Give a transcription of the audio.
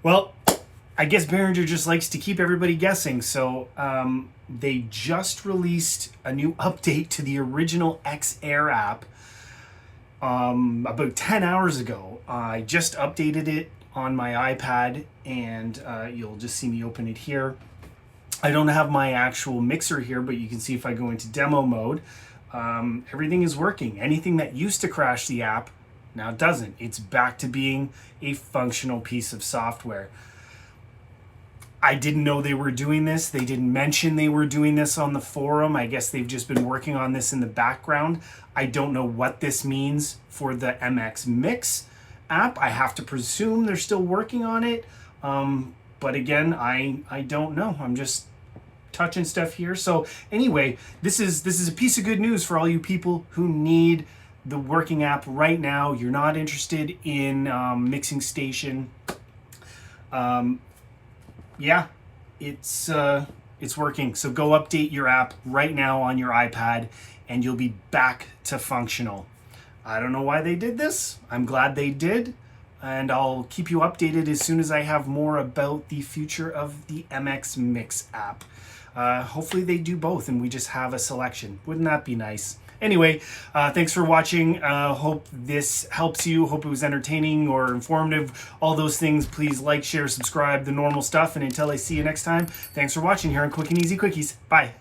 Well, I guess Behringer just likes to keep everybody guessing. So they just released a new update to the original X-Air app about 10 hours ago. I just updated it on my iPad, and you'll just see me open it here. I don't have my actual mixer here, but you can see if I go into demo mode, everything is working. Anything that used to crash the app now doesn't. It's back to being a functional piece of software. I didn't know they were doing this. They didn't mention they were doing this on the forum. I guess they've just been working on this in the background. I don't know what this means for the MX Mix app. I have to presume they're still working on it. But again, I don't know. I'm just touching stuff here. So anyway, this is a piece of good news for all you people who need the working app right now. You're not interested in Mixing Station. Yeah, it's working. So go update your app right now on your iPad and you'll be back to functional. I don't know why they did this. I'm glad they did. And I'll keep you updated as soon as I have more about the future of the MX Mix app. Hopefully they do both and we just have a selection. Wouldn't that be nice? Anyway, thanks for watching. Hope this helps you. Hope it was entertaining or informative. All those things, please like, share, subscribe, the normal stuff. And until I see you next time, thanks for watching here on Quick and Easy Quickies. Bye.